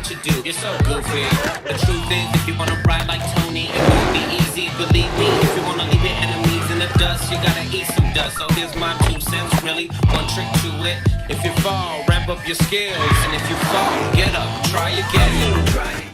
what you do. You're so goofy. The truth is, if you wanna ride like Tony, it won't be easy. Believe me, if you wanna leave your enemies in the dust, you gotta eat some dust. So here's my 2 cents, really one trick to it. If you fall, ramp up your skills, and if you fall, get up, try again. Try again.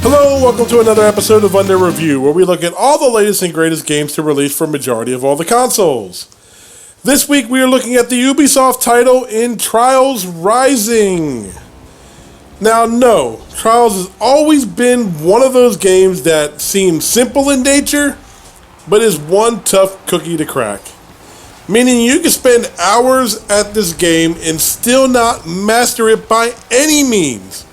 Hello, welcome to another episode of Under Review, where we look at all the latest and greatest games to release for a majority of all the consoles. This week we are looking at the Ubisoft title in Trials Rising. Now, no, Trials has always been one of those games that seems simple in nature, but is one tough cookie to crack. Meaning you can spend hours at this game and still not master it by any means.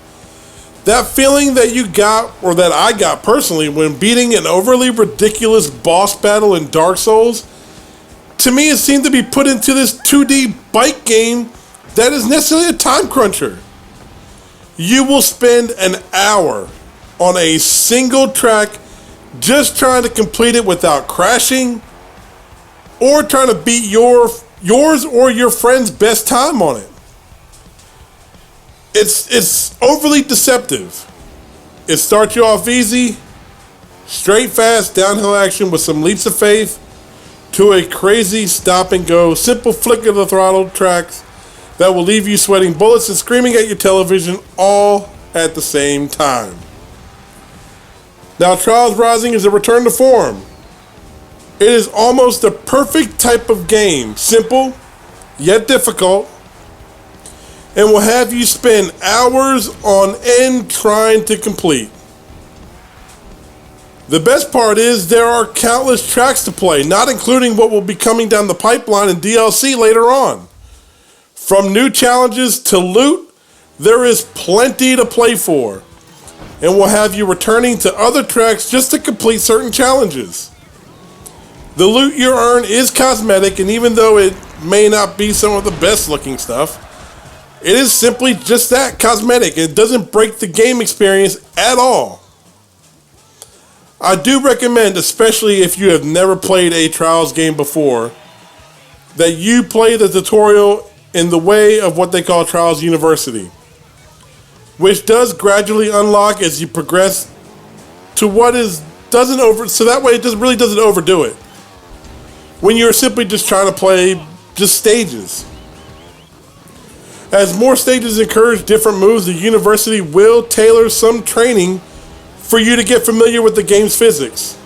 That feeling that you got, or that I got personally, when beating an overly ridiculous boss battle in Dark Souls, to me it seemed to be put into this 2D bike game that is necessarily a time cruncher. You will spend an hour on a single track just trying to complete it without crashing, or trying to beat yours or your friend's best time on it. It's overly deceptive. It starts you off easy, straight fast downhill action with some leaps of faith, to a crazy stop and go, simple flick of the throttle tracks that will leave you sweating bullets and screaming at your television all at the same time. Now, Trials Rising is a return to form. It is almost the perfect type of game, simple yet difficult, and will have you spend hours on end trying to complete. The best part is there are countless tracks to play, not including what will be coming down the pipeline in DLC later on. From new challenges to loot, there is plenty to play for, and will have you returning to other tracks just to complete certain challenges. The loot you earn is cosmetic, and even though it may not be some of the best looking stuff, it is simply just that, cosmetic. It doesn't break the game experience at all. I do recommend, especially if you have never played a Trials game before, that you play the tutorial in the way of what they call Trials University, which does gradually unlock as you progress to what so that way it just really doesn't overdo it. When you're simply just trying to play just stages. As more stages encourage different moves, the university will tailor some training for you to get familiar with the game's physics.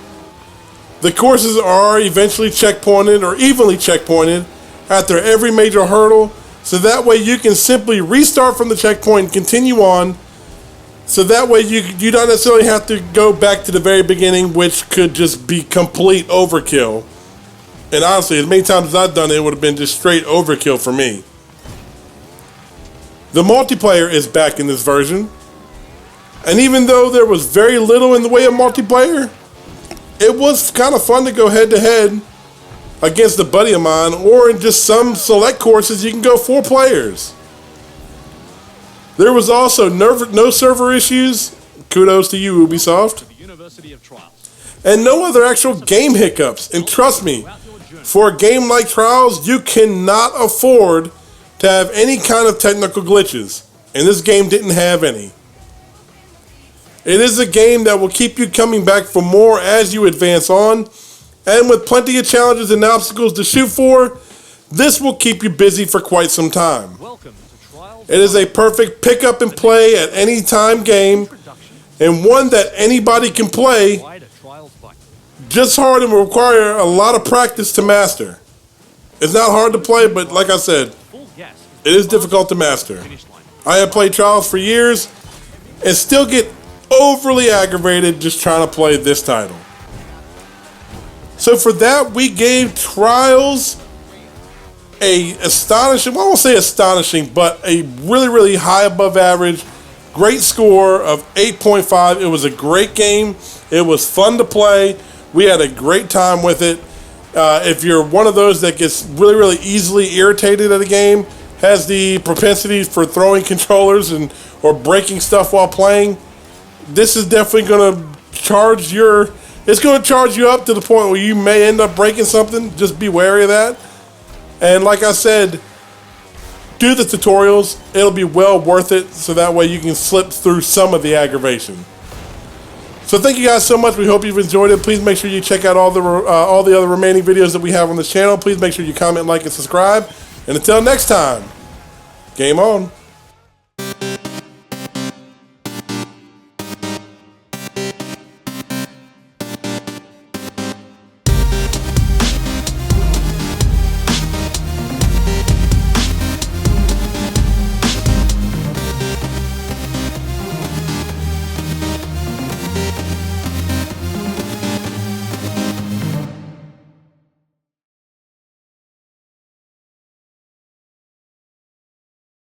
The courses are eventually checkpointed or evenly checkpointed after every major hurdle, so that way you can simply restart from the checkpoint and continue on, so that way you don't necessarily have to go back to the very beginning, which could just be complete overkill. And honestly, as many times as I've done it, it would have been just straight overkill for me. The multiplayer is back in this version, and even though there was very little in the way of multiplayer, it was kind of fun to go head to head against a buddy of mine, or in just some select courses you can go 4 players. There was also no server issues, kudos to you Ubisoft, and no other actual game hiccups. And trust me, for a game like Trials, you cannot afford to have any kind of technical glitches, and this game didn't have any. It is a game that will keep you coming back for more as you advance on, and with plenty of challenges and obstacles to shoot for, this will keep you busy for quite some time. It is a perfect pick up and play at any time game, and one that anybody can play, just hard and will require a lot of practice to master. It's not hard to play, but like I said, it is difficult to master. I have played Trials for years and still get overly aggravated just trying to play this title. So for that, we gave Trials a astonishing, well, I won't say astonishing, but a really, really high above average, great score of 8.5. It was a great game. It was fun to play. We had a great time with it. If you're one of those that gets really, really easily irritated at a game, has the propensity for throwing controllers and or breaking stuff while playing, this is definitely going to charge your. It's going to charge you up to the point where you may end up breaking something. Just be wary of that. And like I said, do the tutorials. It'll be well worth it, so that way you can slip through some of the aggravation. So thank you guys so much. We hope you've enjoyed it. Please make sure you check out all the other remaining videos that we have on this channel. Please make sure you comment, like, and subscribe. And until next time, game on.